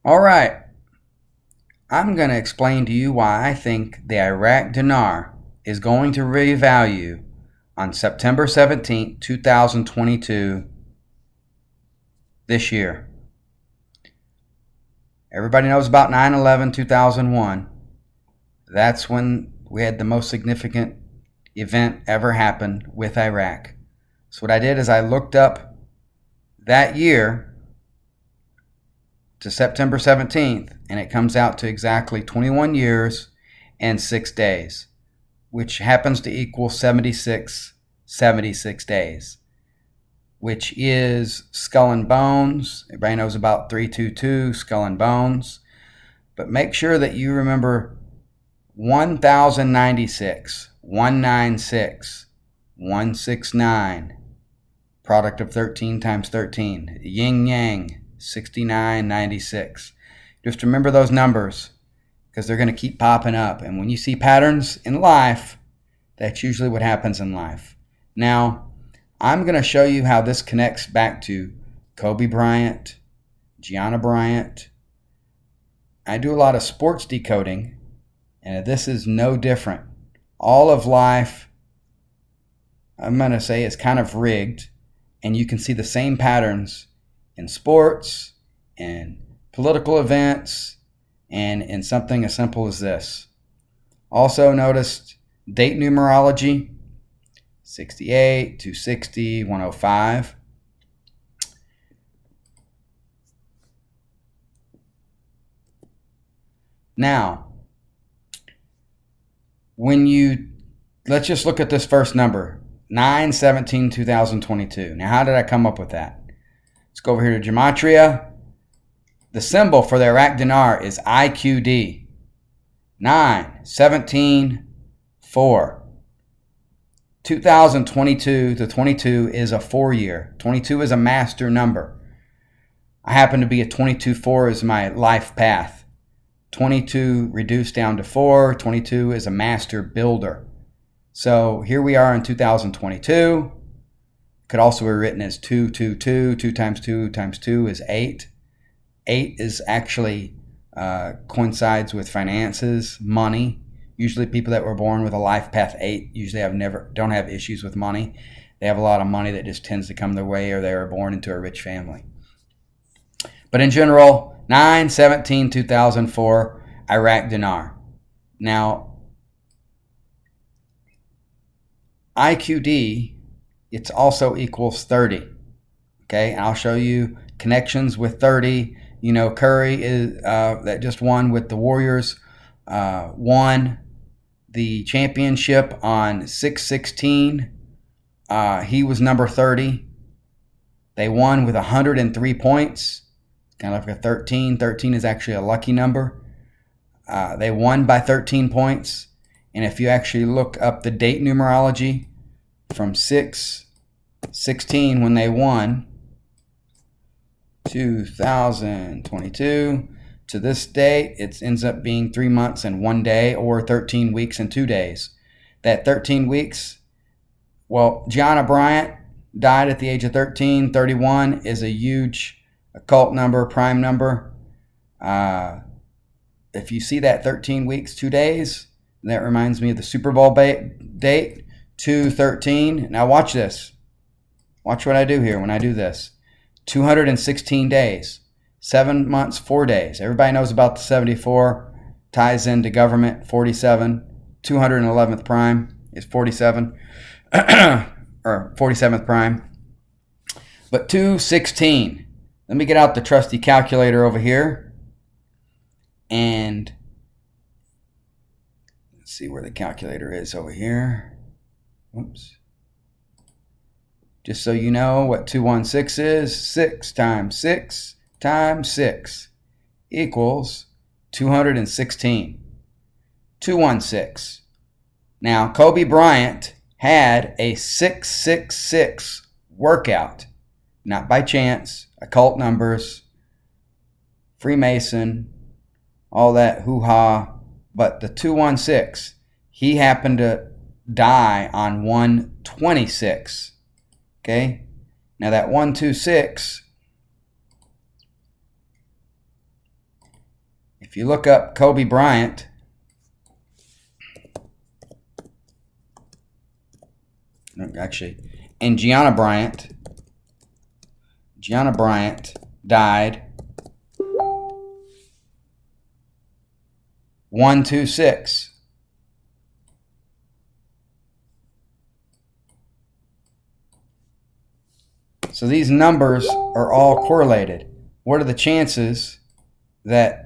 All right, I'm going to explain to you why I think the Iraq dinar is going to revalue on September 17th, 2022 this year. Everybody knows about 9/11/2001. That's when we had the most significant event ever happen with Iraq. So what I did is I looked up that year to September 17th, and it comes out to exactly 21 years and 6 days, which happens to equal 76 days, which is Skull and Bones. Everybody knows about 322, Skull and Bones. But make sure that you remember 1096, 196, 169, product of 13 times 13, yin yang, 6996. Just remember those numbers because they're going to keep popping up. And when you see patterns in life, that's usually what happens in life. Now, I'm going to show you how this connects back to Kobe Bryant, Gianna Bryant. I do a lot of sports decoding, and this is no different. All of life, I'm going to say, is kind of rigged, and you can see the same patterns in sports, in political events, and in something as simple as this. Also noticed date numerology, 68, 260, 105. Now, let's just look at this first number, 9/17/2022. Now, how did I come up with that? Let's go over here to Gematria. The symbol for the Iraq dinar is IQD. 9, 17, 4. 2022 to 22 is a 4-year. 22 is a master number. I happen to be a 22-4 is my life path. 22 reduced down to 4. 22 is a master builder. So here we are in 2022. Could also be written as 222. 2 times 2 times 2 is 8. 8 is actually coincides with finances, money. Usually people that were born with a life path 8 usually don't have issues with money. They have a lot of money that just tends to come their way, or they were born into a rich family. But in general, 9/17/2004 Iraq dinar. Now, IQD, it's also equals 30. Okay, and I'll show you connections with 30. You know, Curry is that just won with the Warriors, won the championship on 6/16. He was number 30. They won with 103 points. Kind of like a 13. 13 is actually a lucky number. They won by 13 points. And if you actually look up the date numerology from 6/16 when they won, 2022 to this date, it ends up being 3 months and 1 day, or 13 weeks and 2 days. That 13 weeks, well, Gianna Bryant died at the age of 13. 31 is a huge occult number, prime number. If you see that 13 weeks, 2 days, that reminds me of the Super Bowl date, 2/13. Now watch this. Watch what I do here when I do this. 216 days, 7 months, 4 days. Everybody knows about the 74, ties into government, 47. 211th prime is 47, or 47th prime. But 216. Let me get out the trusty calculator over here. And let's see where the calculator is over here. Oops. Just so you know what 216 is, 6 times 6 times 6 equals 216. 216. Now, Kobe Bryant had a 666 workout, not by chance, occult numbers, Freemason, all that hoo-ha, but the 216, he happened to die on 126. Okay, now that 126 If you look up Kobe Bryant, actually, and Gianna Bryant died 126. So these numbers are all correlated. What are the chances that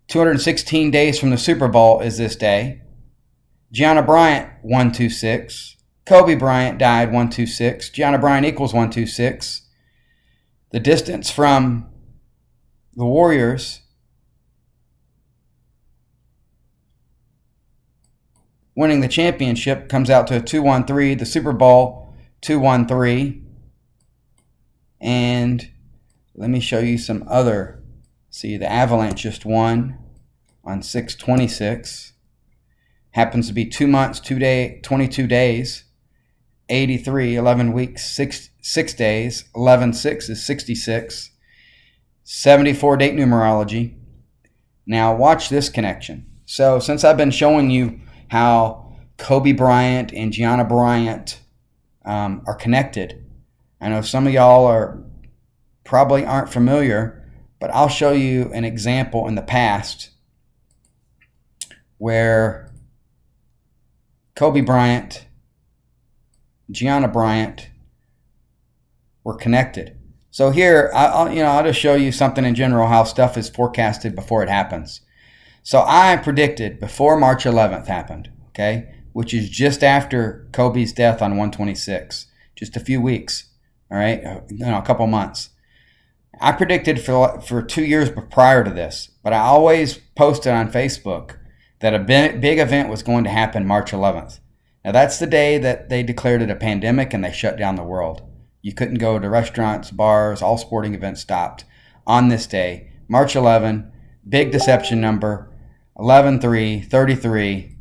216 days from the Super Bowl is this day? Gianna Bryant, 126. Kobe Bryant died 126. Gianna Bryant equals 126. The distance from the Warriors winning the championship comes out to a 213. The Super Bowl, 213. And let me show you some other. See, the Avalanche just won on 6/26. Happens to be 2 months, 22 days. 83, 11 weeks, 6 days. 11/6 is 66. 74 date numerology. Now watch this connection. So since I've been showing you how Kobe Bryant and Gianna Bryant are connected, I know some of y'all probably aren't familiar, but I'll show you an example in the past where Kobe Bryant, Gianna Bryant were connected. So here, I'll just show you something in general, how stuff is forecasted before it happens. So I predicted before March 11th happened, okay, which is just after Kobe's death on 126, just a few weeks, all right, a couple months. I predicted for 2 years prior to this, but I always posted on Facebook that a big event was going to happen March 11th. Now that's the day that they declared it a pandemic and they shut down the world. You couldn't go to restaurants, bars, all sporting events stopped on this day, March 11, big deception number, 11/3, 33.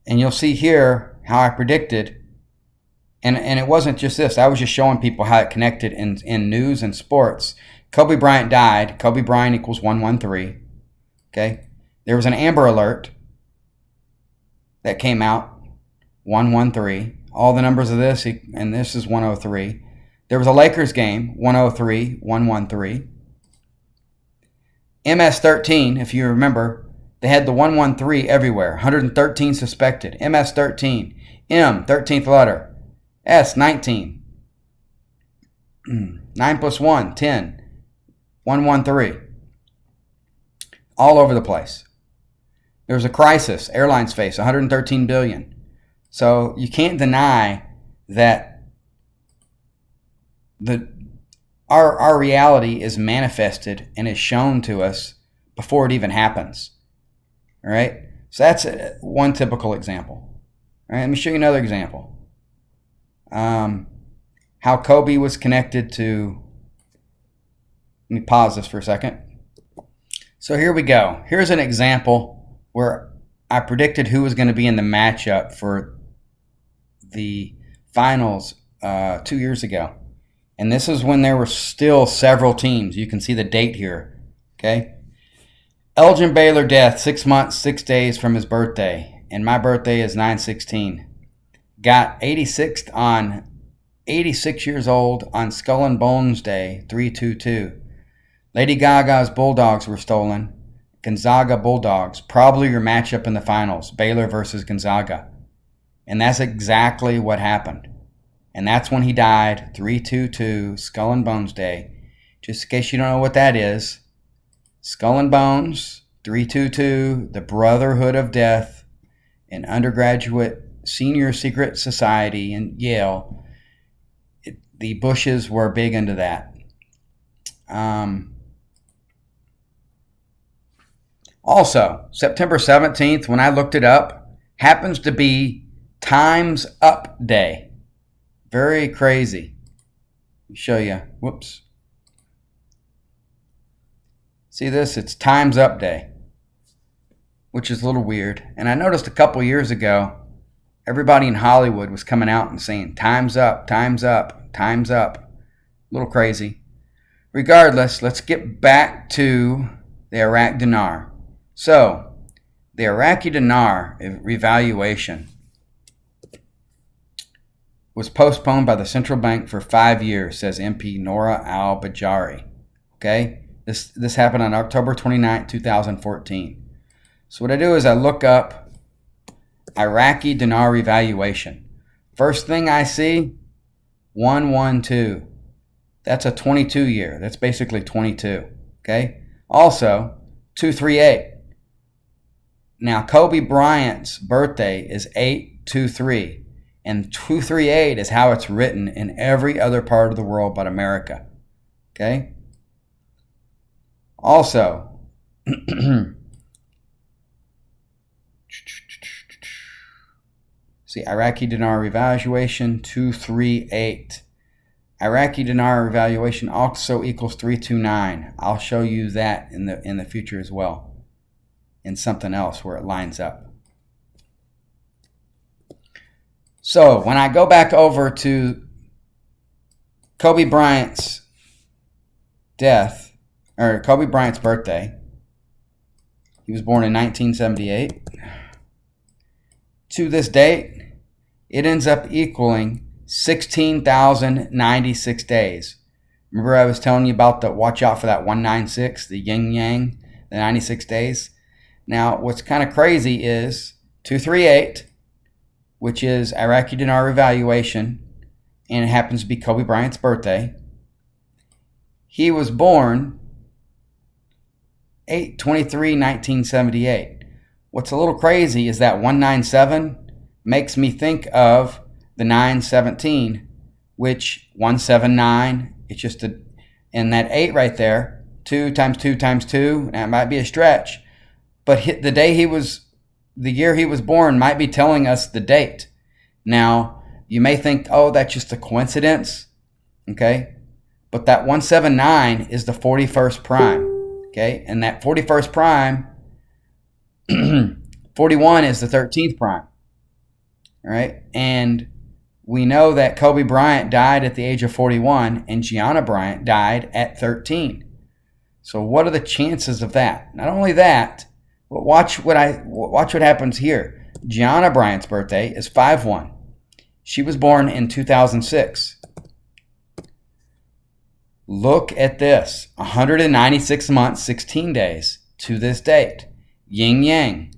And you'll see here how I predicted, and it wasn't just this. I was just showing people how it connected in news and sports. Kobe Bryant died. Kobe Bryant equals 113. Okay. There was an Amber Alert that came out, 113. All the numbers of this, and this is 103. There was a Lakers game, 103, 113. MS-13, if you remember, they had the 113 everywhere. 113 suspected. MS-13. M, 13th letter. S, 19. 9 plus 1, 10. 113. All over the place. There was a crisis. Airlines face $113 billion. So you can't deny that our reality is manifested and is shown to us before it even happens. All right? So that's one typical example. All right, let me show you another example. How Kobe was connected to... Let me pause this for a second. So here we go. Here's an example where I predicted who was going to be in the matchup for the finals 2 years ago. And this is when there were still several teams. You can see the date here. Okay. Elgin Baylor death, 6 months, 6 days from his birthday. And my birthday is 9/16. Got 86 years old on Skull and Bones Day, 3/22. Lady Gaga's Bulldogs were stolen. Gonzaga Bulldogs, probably your matchup in the finals, Baylor versus Gonzaga. And that's exactly what happened. And that's when he died, 3/22, Skull and Bones Day. Just in case you don't know what that is, Skull and Bones, 3/22, the Brotherhood of Death, an undergraduate senior secret society in Yale. The Bushes were big into that. Also, September 17th, when I looked it up, happens to be Time's Up Day. Very crazy. Let me show you. Whoops. See this? It's Time's Up Day, which is a little weird. And I noticed a couple years ago, everybody in Hollywood was coming out and saying, time's up, time's up, time's up. little crazy. Regardless, let's get back to the Iraq dinar. So, the Iraqi dinar revaluation was postponed by the central bank for 5 years, says MP Nora al-Bajari. Okay? This happened on October 29, 2014. So what I do is I look up Iraqi dinar revaluation. First thing I see, 112. That's a 22 year. That's basically 22. Okay? Also, 238. Now, Kobe Bryant's birthday is 8/23. And 238 is how it's written in every other part of the world but America. Okay? Also, see, Iraqi dinar revaluation 238. Iraqi dinar revaluation also equals 329. I'll show you that in the future as well, in something else where it lines up. So when I go back over to Kobe Bryant's death, or Kobe Bryant's birthday, he was born in 1978. To this date, it ends up equaling 16,096 days. Remember I was telling you about the watch out for that 196, the yin yang, the 96 days. Now what's kind of crazy is 238, which is Iraqi dinar revaluation, and it happens to be Kobe Bryant's birthday. He was born 8/23/1978. What's a little crazy is that 197 makes me think of the 917, which 179, it's just and that 8 right there, 2 times 2 times 2, that might be a stretch, but the year he was born might be telling us the date. Now, you may think, oh, that's just a coincidence, okay? But that 179 is the 41st prime, okay? And that 41st prime, 41 is the 13th prime, all right? And we know that Kobe Bryant died at the age of 41 and Gianna Bryant died at 13. So what are the chances of that? Not only that, but watch what happens here. Gianna Bryant's birthday is 5/1. She was born in 2006. Look at this. 196 months, 16 days to this date. Yin yang.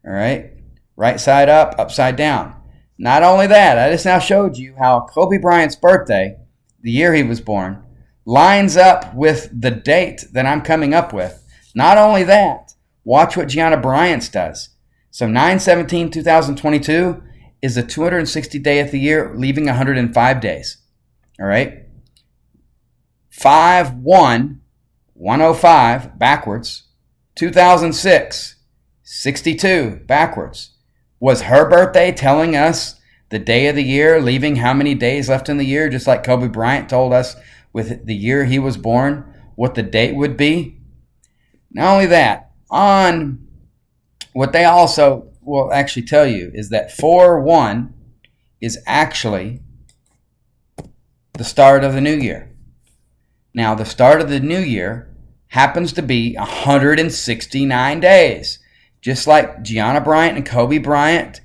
All right? Right side up, upside down. Not only that, I just now showed you how Kobe Bryant's birthday, the year he was born, lines up with the date that I'm coming up with. Not only that, watch what Gianna Bryant's does. So 9/17/2022 is the 260 day of the year, leaving 105 days. All right? 5/1/105 backwards. 2006, 62 backwards. Was her birthday telling us the day of the year, leaving how many days left in the year, just like Kobe Bryant told us with the year he was born, what the date would be? Not only that, on what they also will actually tell you is that 4/1 is actually the start of the new year. Now, the start of the new year happens to be 169 days. Just like Gianna Bryant and Kobe Bryant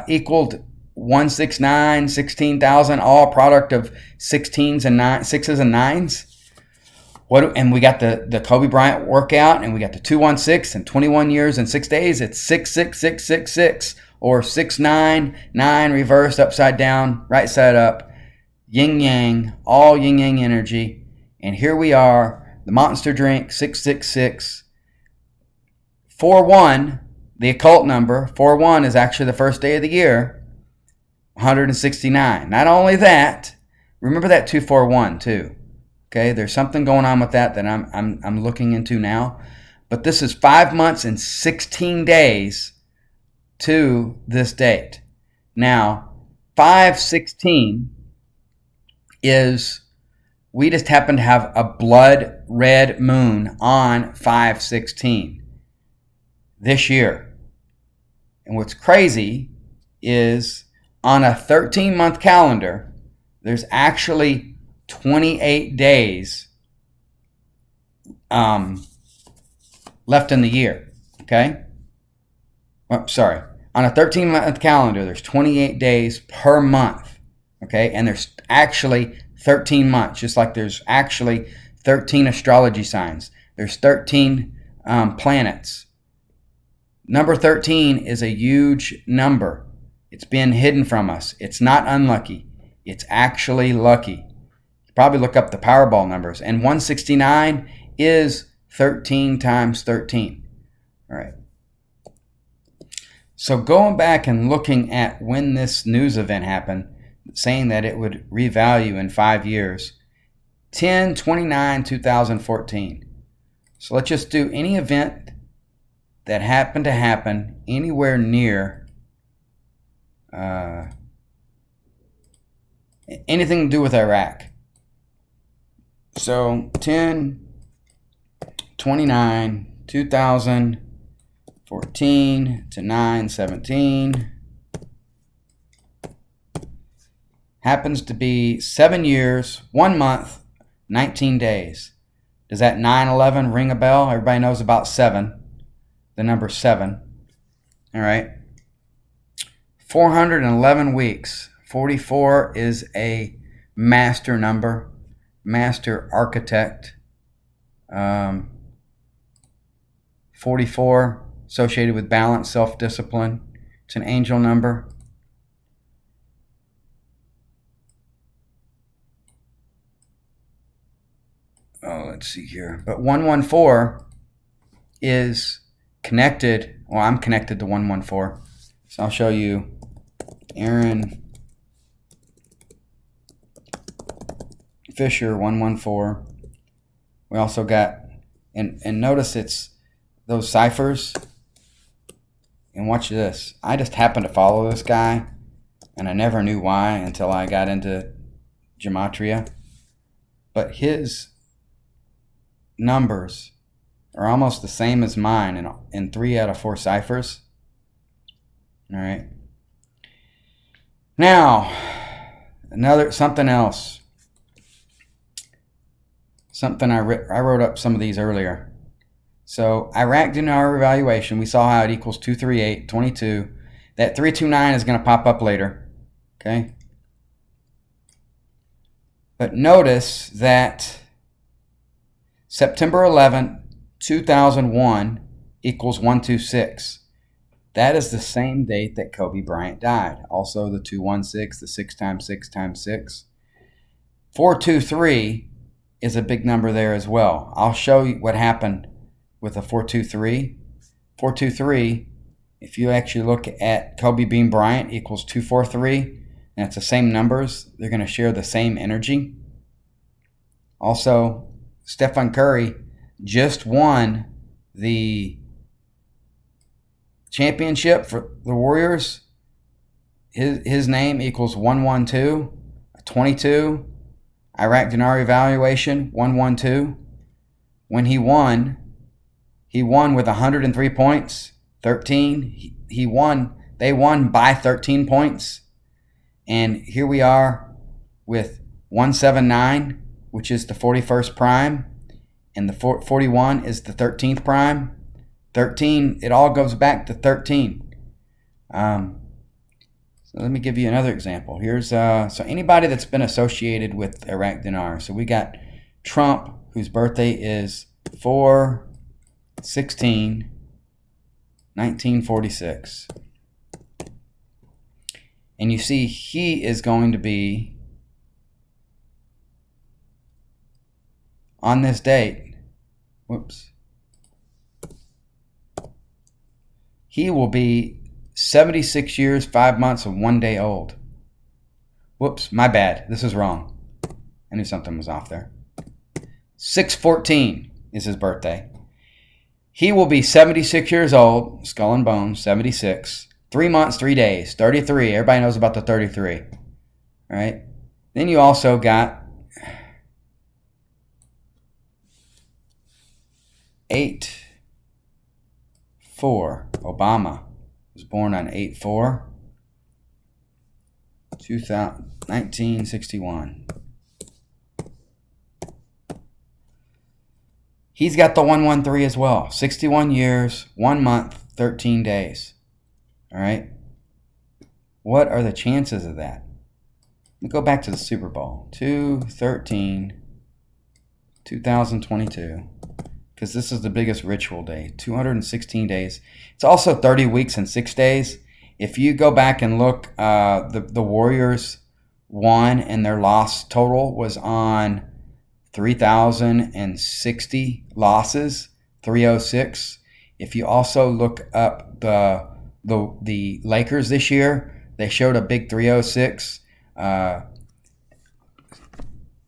equaled 169, 16,000, all product of 16s and 6s and 9s. And we got the Kobe Bryant workout, and we got the 216 and 21 years and 6 days. It's 66666 or 699 reversed, upside down, right side up, yin yang, all yin yang energy. And here we are, the monster drink 666. 4/1, the occult number, 4/1 is actually the first day of the year, 169. Not only that, remember that 241 too. Okay, there's something going on with that I'm looking into now. But this is 5 months and 16 days to this date. Now, 5/16 is, we just happen to have a blood red moon on 5/16 this year. And what's crazy is on a 13-month calendar, There's actually 28 days left in the year, okay? Oh, sorry. On a 13-month calendar, there's 28 days per month, okay? And there's actually 13 months, just like there's actually 13 astrology signs. There's 13 planets. Number 13 is a huge number. It's been hidden from us. It's not unlucky. It's actually lucky. You probably look up the Powerball numbers. And 169 is 13 times 13. All right. So going back and looking at when this news event happened, saying that it would revalue in 5 years, 10/29/2014. So let's just do any event that happened to happen anywhere near anything to do with Iraq. So 10/29/2014 to 9/17 happens to be 7 years, 1 month, 19 days. Does that 9/11 ring a bell? Everybody knows about 7, the number 7. All right. 411 weeks. 44 is a master number, master architect. 44 associated with balance, self-discipline. It's an angel number. Oh, let's see here. But 114 is connected. Well, I'm connected to 114. So I'll show you Aaron Fisher 114. We also got, and notice it's those ciphers. And watch this. I just happened to follow this guy, and I never knew why until I got into gematria. But his numbers are almost the same as mine in 3 out of 4 ciphers. All right. Now, something else. Something I wrote up some of these earlier. So Iraq dinar evaluation, we saw how it equals 238.22. That 329 is going to pop up later. Okay. But notice that September 11, 2001 equals 126. That is the same date that Kobe Bryant died. Also the 216, the 6 times 6 times 6. 423 is a big number there as well. I'll show you what happened with a 423. 423, if you actually look at Kobe Bean Bryant equals 243, and it's the same numbers, they're going to share the same energy. Also, Stephen Curry just won the championship for the Warriors. His name equals 112, 22. Iraq dinar evaluation 112. When he won with 103 points, 13. They won by 13 points. And here we are with 179, which is the 41st prime, and the 41 is the 13th prime. 13, it all goes back to 13. So let me give you another example. Here's so anybody that's been associated with Iraq dinar. So we got Trump, whose birthday is 4/16/1946. And you see he is going to be on this date. Whoops. He will be 76 years, 5 months, and 1 day old. Whoops, my bad. This is wrong. I knew something was off there. 6/14 is his birthday. He will be 76 years old, skull and bones, 76. 3 months, 3 days, 33. Everybody knows about the 33. All right. Then you also got 8/4. Obama was born on 8/4. 1961. He's got the 113 as well. 61 years, 1 month, 13 days. All right. What are the chances of that? Let me go back to the Super Bowl. 2/13/2022. Because this is the biggest ritual day. 216 days. It's also 30 weeks and 6 days. If you go back and look, the Warriors won and their loss total was on 3,060 losses, 306. If you also look up the Lakers this year, they showed a big 306.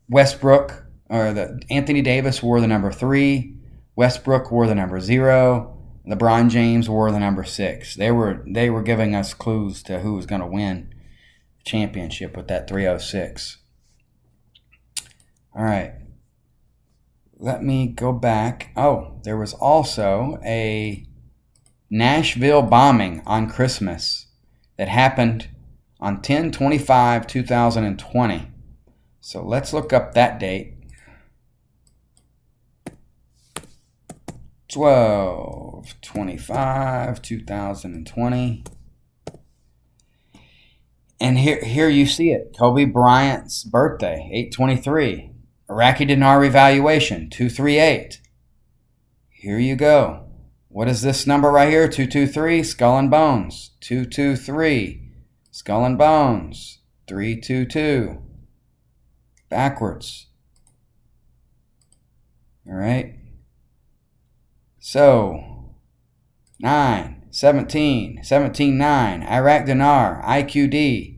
Westbrook or Anthony Davis wore the number 3. Westbrook wore the number 0. LeBron James wore the number 6. They were giving us clues to who was going to win the championship with that 306. All right. Let me go back. Oh, there was also a Nashville bombing on Christmas that happened on 10/25/2020. So let's look up that date. 12/25/2020. And here you see it. Kobe Bryant's birthday, 8/23. Iraqi dinar revaluation, 238. Here you go. What is this number right here? 223, skull and bones. 223, skull and bones. 322. Backwards. All right. So, 9, 17, 17, 9, Iraq dinar, IQD.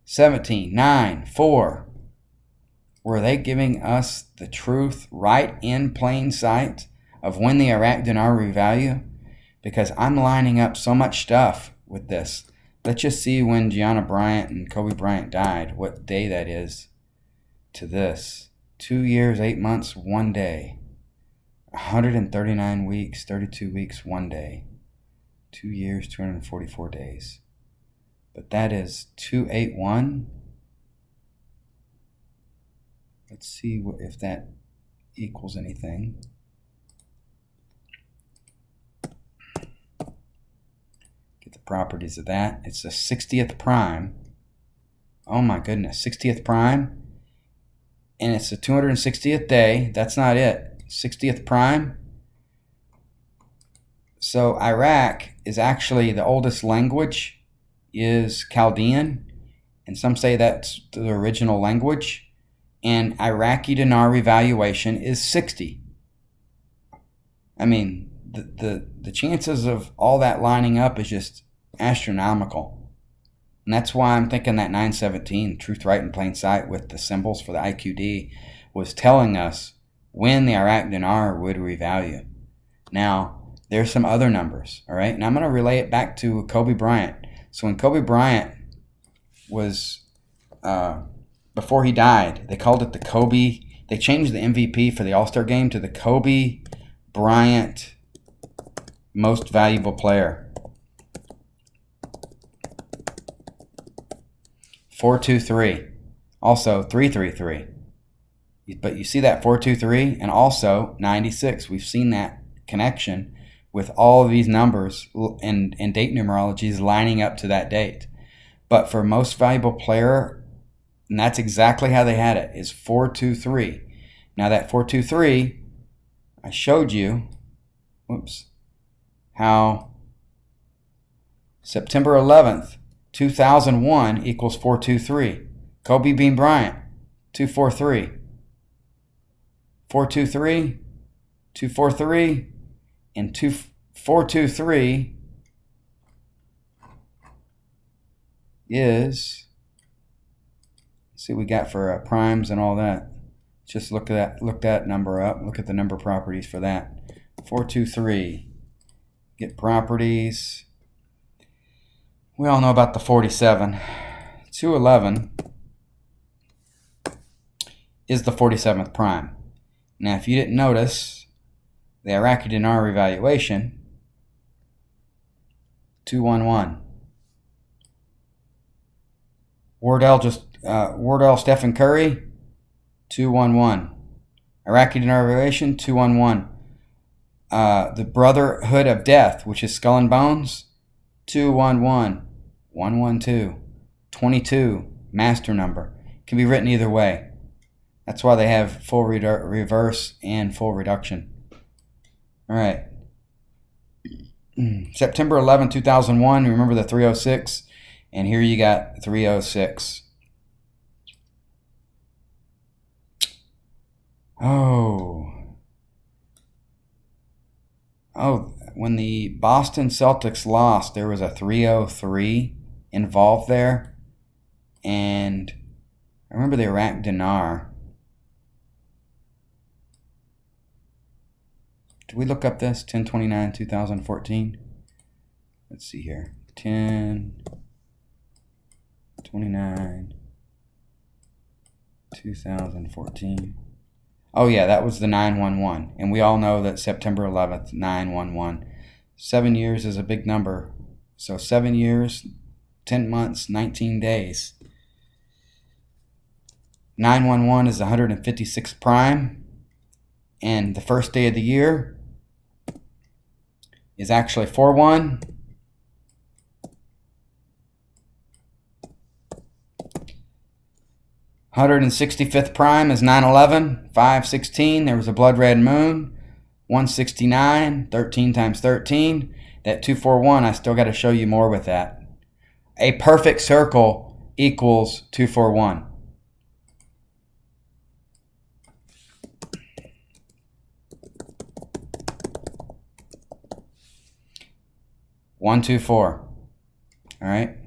17, 9, 4. Were they giving us the truth right in plain sight of when the Iraq dinar revalue? Because I'm lining up so much stuff with this. Let's just see when Gianna Bryant and Kobe Bryant died, what day that is to this. 2 years, 8 months, 1 day. 139 weeks, 32 weeks, 1 day. 2 years, 244 days. But that is 281. Let's see if that equals anything. Get the properties of that. It's the 60th prime. Oh my goodness, 60th prime. And it's the 260th day. That's not it. 60th prime. So Iraq is actually the oldest language is Chaldean, and some say that's the original language. And Iraqi dinar revaluation is 60. I mean, the chances of all that lining up is just astronomical. And that's why I'm thinking that 917, truth right in plain sight with the symbols for the IQD, was telling us when the Iraq dinar would revalue. Now, there's some other numbers, all right? And I'm going to relay it back to Kobe Bryant. So when Kobe Bryant was, before he died, they called it the Kobe, they changed the MVP for the All-Star game to the Kobe Bryant Most Valuable Player. 423. Also 333. But you see that 423 and also 96. We've seen that connection with all of these numbers and date numerologies lining up to that date. But for most valuable player, and that's exactly how they had it, is 423. Now that 423, I showed you, how September 11th, 2001 equals 423. Kobe Bean Bryant, 243. 423, 243, and 423 is, let's see what we got for primes and all that. Just look that number up. Look at the number properties for that. 423. Get properties. We all know about the 47. 211 is the 47th prime. Now, if you didn't notice, the Iraqi dinar revaluation, 211. Wardell Stephen Curry, 211. Iraqi dinar variation, 211. The Brotherhood of Death, which is Skull and Bones, 211. 112. 22. Master number. Can be written either way. That's why they have full reverse and full reduction. All right. September 11, 2001. Remember the 306? And here you got 306. Oh, when the Boston Celtics lost, there was a 303 involved there. And I remember the Iraq dinar. Did we look up this? 10/29, 2014. Let's see here. 10/29, 2014. Oh yeah, that was the 911. And we all know that September 11th, 911. 7 years is a big number. So 7 years, 10 months, 19 days. 911 is 156th prime. And the first day of the year is actually 4/1. $165th prime is 9/11, 5/16. There was a blood red moon. 169, 13 times 13. That 241, I still got to show you more with that. A perfect circle equals 241. One, 2, 4. All right.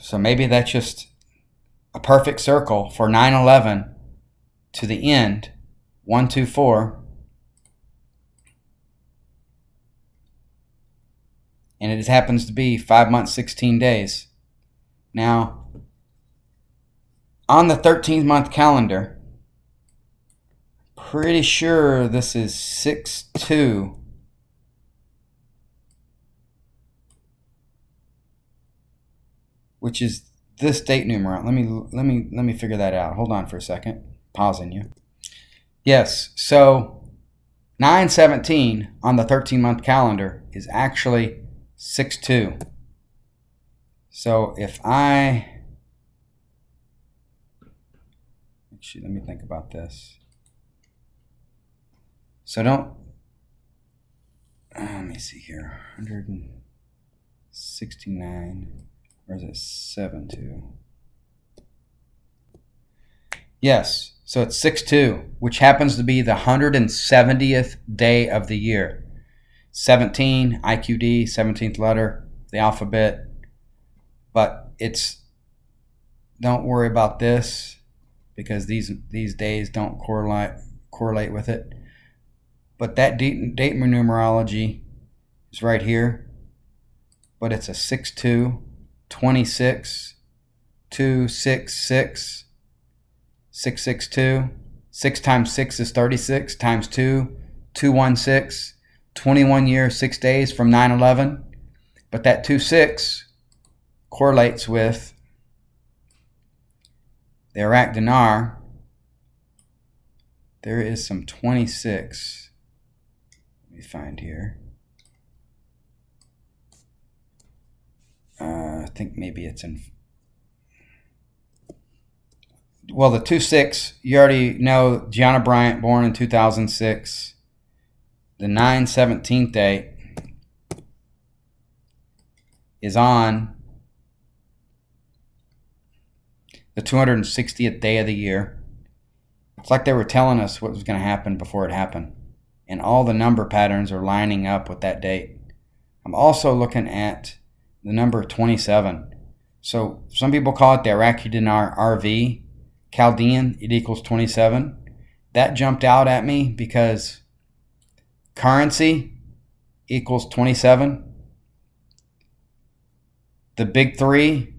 So maybe that's just a perfect circle for 9/11 to the end. 1, 2, 4. And it just happens to be 5 months, 16 days. Now, on the 13-month calendar, pretty sure this is 6/2. Which is this date numeral. Let me figure that out. Hold on for a second. Pausing you. Yes, so 9/17 on the 13-month calendar is actually 6/2. So if I actually, let me think about this. So don't, let me see here. 169. Or is it 7/2? Yes, so it's 6/2, which happens to be the 170th day of the year. 17, IQD, 17th letter, the alphabet. But it's, don't worry about this because these days don't correlate with it. But that date numerology is right here. But it's a 6/2. 26, 266, 662. 6 times 6 is 36, times 2, 216. 21 years, 6 days from 9/11. But that 26 correlates with the Iraq dinar. There is some 26. Let me find here. I think maybe it's in. Well, the 2/6, you already know Gianna Bryant, born in 2006. The 9/17 date is on the 260th day of the year. It's like they were telling us what was going to happen before it happened. And all the number patterns are lining up with that date. I'm also looking at the number 27. So some people call it the Iraqi dinar RV. Chaldean, it equals 27. That jumped out at me because currency equals 27. The big three,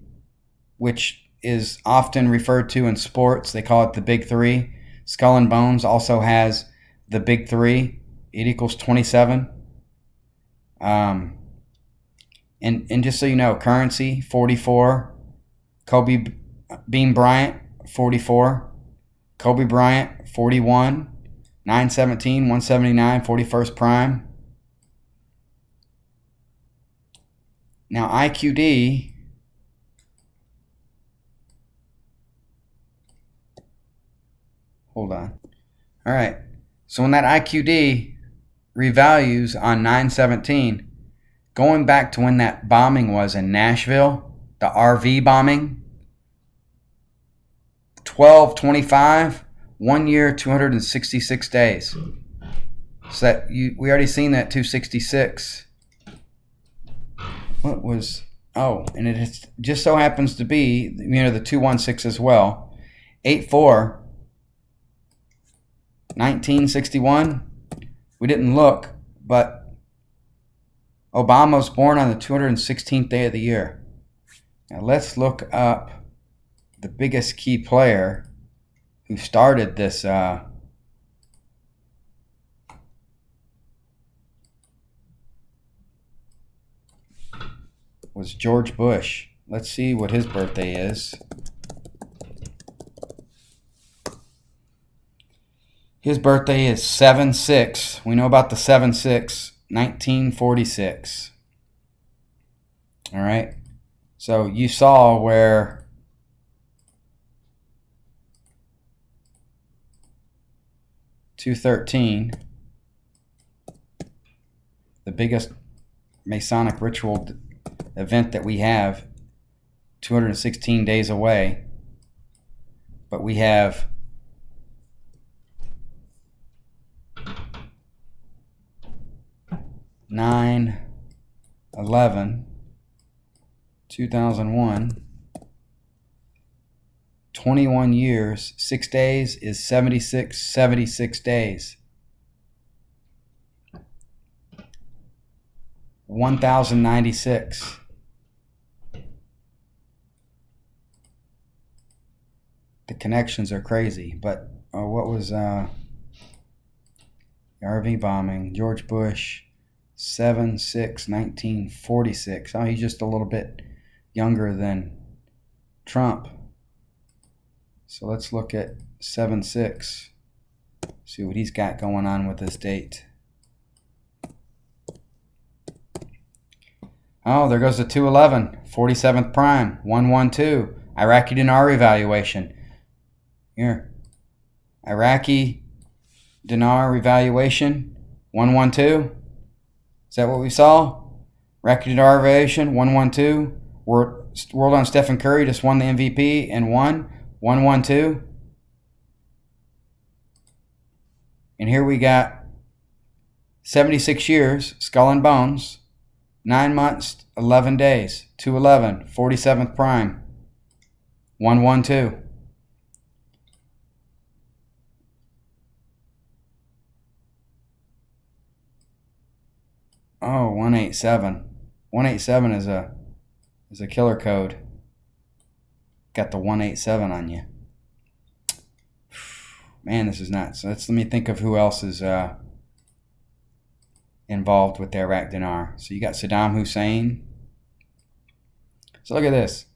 which is often referred to in sports, they call it the big three. Skull and Bones also has the big three. It equals 27. And just so you know, currency 44, Kobe Bean Bryant 44, Kobe Bryant 41, 917, 179, 41st prime. Now IQD, hold on. All right. So when that IQD revalues on 917, going back to when that bombing was in Nashville, the RV bombing, 12/25, 1 year, 266 days. So that we already seen that 266. What was, oh, and it just so happens to be, the 216 as well. 8/4, 1961. We didn't look, but Obama was born on the 216th day of the year. Now let's look up the biggest key player who started this was George Bush. Let's see what his birthday is. His birthday is 7/6. We know about the 7/6, 1946. All right. So you saw where $213, the biggest Masonic ritual event that we have, 216 days away, but we have (9/11/2001), 21 years, 6 days is 76 days. 1096. The connections are crazy, but what was the RV bombing? George Bush, 7/6/1946. Oh, he's just a little bit younger than Trump. So let's look at 7/6. See what he's got going on with this date. Oh, there goes the 211, 47th prime, 112, Iraqi dinar revaluation. Here, Iraqi dinar revaluation, 112. Is that what we saw? Iraqi dinar revaluation, 112. World on Stephen Curry just won the MVP and won, 112. And here we got 76 years, skull and bones, 9 months, 11 days, 211, 47th prime, 112. Oh, 187. 187 is a killer code. Got the 187 on you. Man, this is nuts. Let me think of who else is involved with the Iraq dinar. So you got Saddam Hussein. So look at this.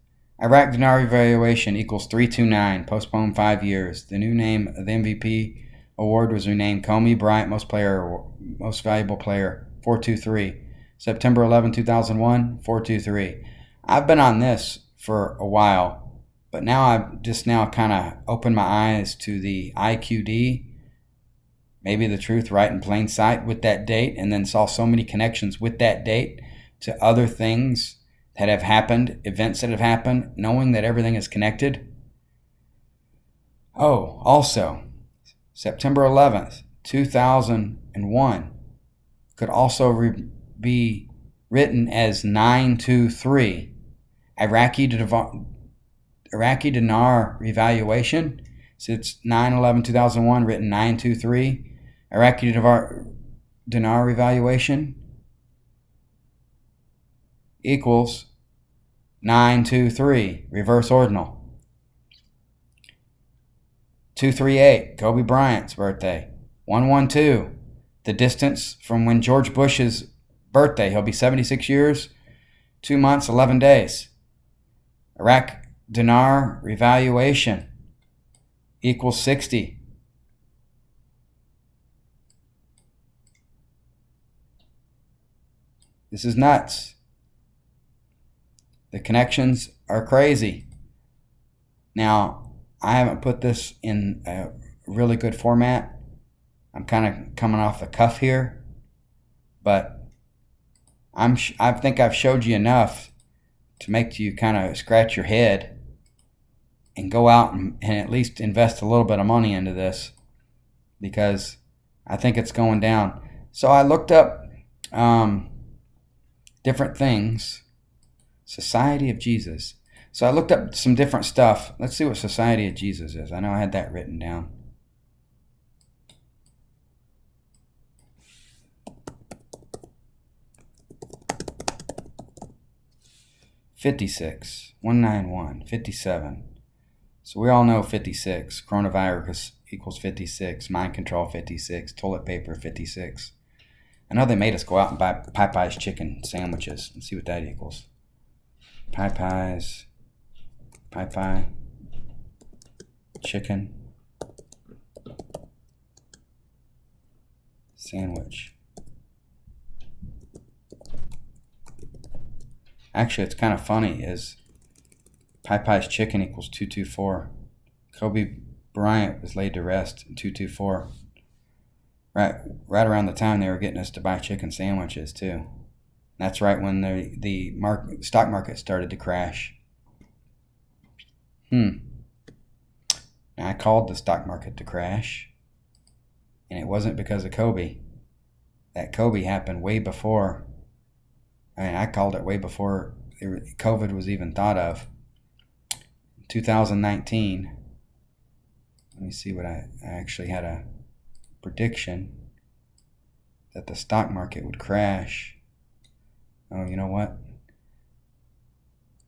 Iraq dinar revaluation equals 329. Postponed 5 years. The new name of the MVP award was renamed Kobe Bryant Most Valuable Player, 423. September 11, 2001, 423. I've been on this for a while, but now I've just now kind of opened my eyes to the IQD, maybe the truth right in plain sight with that date, and then saw so many connections with that date to other things that have happened, events that have happened, knowing that everything is connected. Oh, also, September 11th, 2001 could also be written as 923. Iraqi dinar revaluation. So it's 9/11/2001 written 923. Iraqi dinar revaluation equals 923, reverse ordinal. 238, Kobe Bryant's birthday. 112, the distance from when George Bush's birthday, he'll be 76 years, 2 months, 11 days. Iraq dinar revaluation equals 60. This is nuts. The connections are crazy. Now, I haven't put this in a really good format. I'm kind of coming off the cuff here, but I think I've showed you enough to make you kind of scratch your head and go out and at least invest a little bit of money into this, because I think it's going down. So I looked up different things. Society of Jesus. So I looked up some different stuff. Let's see what Society of Jesus is. I know I had that written down. $56, 191, 57. So we all know 56. Coronavirus equals 56. Mind control 56. Toilet paper 56. I know they made us go out and buy Popeye's chicken sandwiches and see what that equals. Popeye chicken sandwich. Actually, it's kind of funny, is Popeye's chicken equals 224. Kobe Bryant was laid to rest in 224. Right around the time they were getting us to buy chicken sandwiches too. That's right when the stock market started to crash. Now, I called the stock market to crash, and it wasn't because of Kobe. That Kobe happened way before. I called it way before COVID was even thought of. 2019. Let me see what I actually had a prediction that the stock market would crash. Oh, you know what?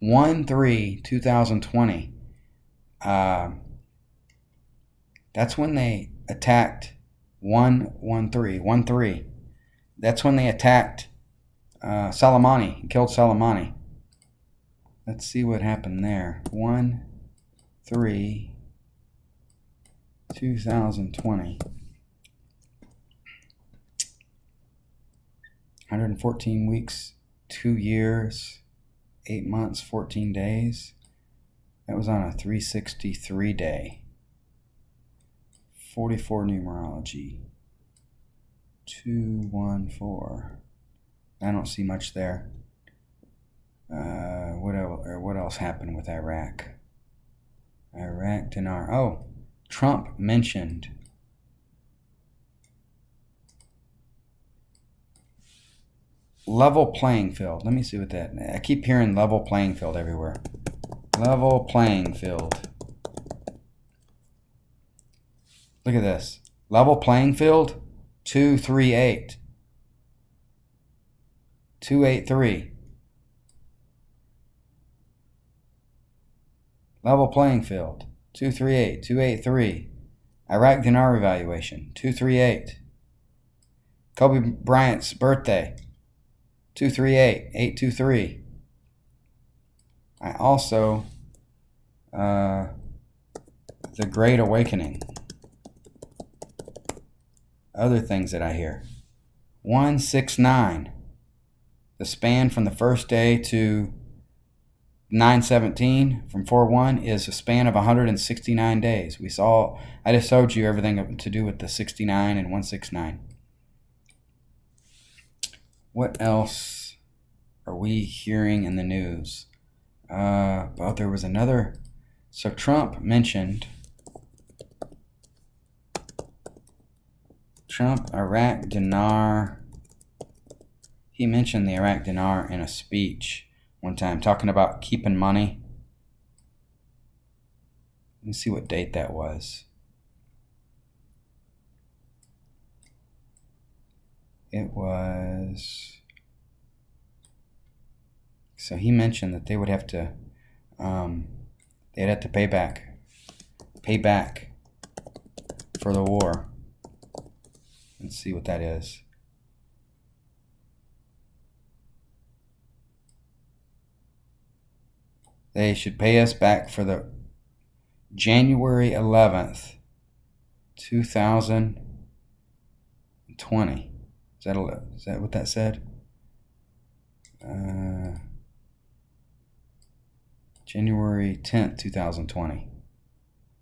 1/3/2020. That's when they attacked 1/3. That's when they attacked Soleimani and killed Soleimani. Let's see what happened there. 1/3/2020. 114 weeks, 2 years, 8 months, 14 days. That was on a 363 day. 44 numerology. 214. I don't see much there. What else happened with Iraq? Iraq dinar. Oh, Trump mentioned level playing field. Let me see what that. I keep hearing level playing field everywhere. Level playing field. Look at this. Level playing field. 238. 283. Level playing field. 238. 283. Iraq dinar evaluation. 238. Kobe Bryant's birthday. 238. 823. I also the Great Awakening. Other things that I hear. 169. The span from the first day to 9/17 from 4/1 is a span of 169 days. I just showed you everything to do with the 69 and 169. What else are we hearing in the news? Well, there was another. So Trump mentioned Iraq dinar. He mentioned the Iraq dinar in a speech one time, talking about keeping money. Let me see what date that was. It was. So he mentioned that they would have to, they'd have to pay back for the war. Let's see what that is. They should pay us back for the January 11th, 2020. Is that what that said? January 10th, 2020.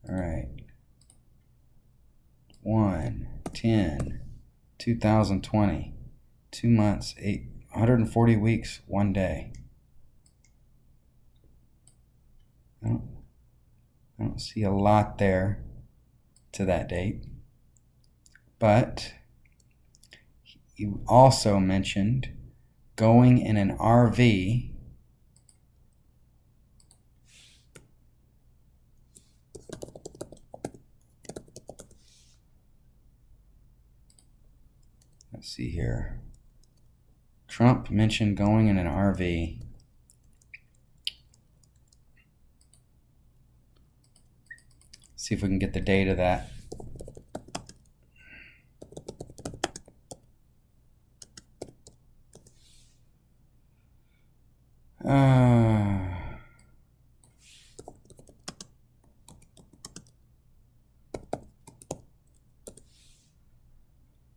All right. 1/10/2020. 2 months, 140 weeks, 1 day. I don't see a lot there to that date. But you also mentioned going in an RV let's see here. Trump mentioned going in an RV. See if we can get the date of that.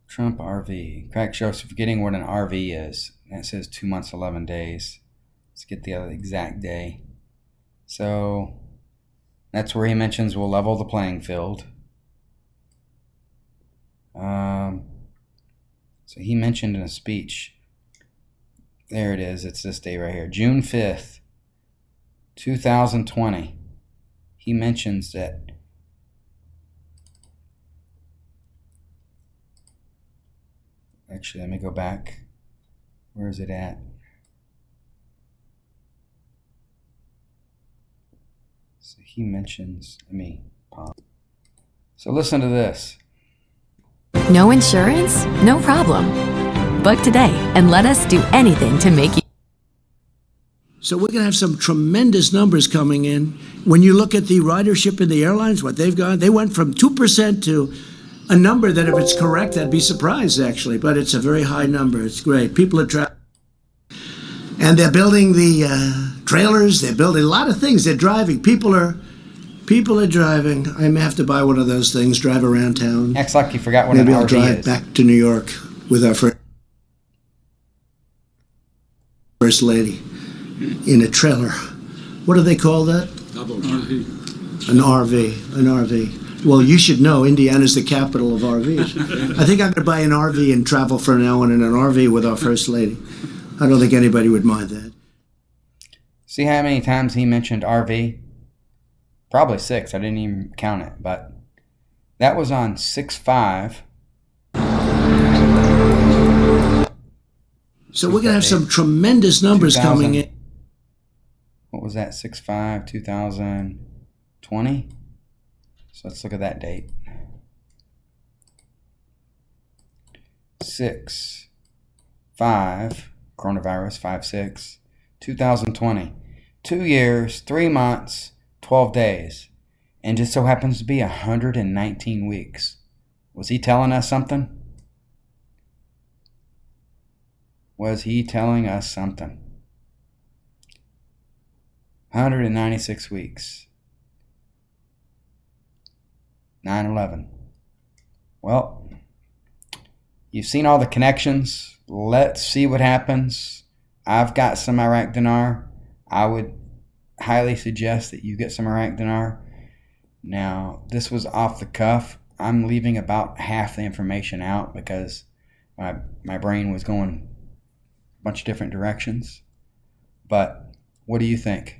Trump RV. Crack jokes, forgetting what an RV is. And it says 2 months, 11 days. Let's get the exact day. So that's where he mentions we'll level the playing field. So he mentioned in a speech, there it is, it's this day right here, June 5th, 2020. He mentions that actually, let me go back. Where is it at? So he mentions, let me pause. So listen to this. No insurance? No problem. Book today and let us do anything to make you. So we're going to have some tremendous numbers coming in. When you look at the ridership in the airlines, what they've got, they went from 2% to a number that if it's correct, I'd be surprised actually, but it's a very high number. It's great. People are traveling. And they're building the trailers. They're building a lot of things. They're driving. People are driving. I may have to buy one of those things, drive around town. Acts like you forgot what Maybe an I'll RV drive is. back to New York with our first lady in a trailer. What do they call that? An RV. Well, you should know Indiana's the capital of RVs. I think I'm going to buy an RV and travel from now on in an RV with our first lady. I don't think anybody would mind that. See how many times he mentioned RV? Probably 6. I didn't even count it, but that was on 6/5. So we're going to have some tremendous numbers coming in. What was that? 6/5, 2020? So let's look at that date. 6/5, coronavirus, 5/6, 2020. 2 years, 3 months, 12 days. And just so happens to be 119 weeks. Was he telling us something? Was he telling us something? 196 weeks. 9/11. Well, you've seen all the connections. Let's see what happens. I've got some Iraq dinar. I would highly suggest that you get some Iraq dinar. Now, this was off the cuff. I'm leaving about half the information out because my brain was going a bunch of different directions. But what do you think?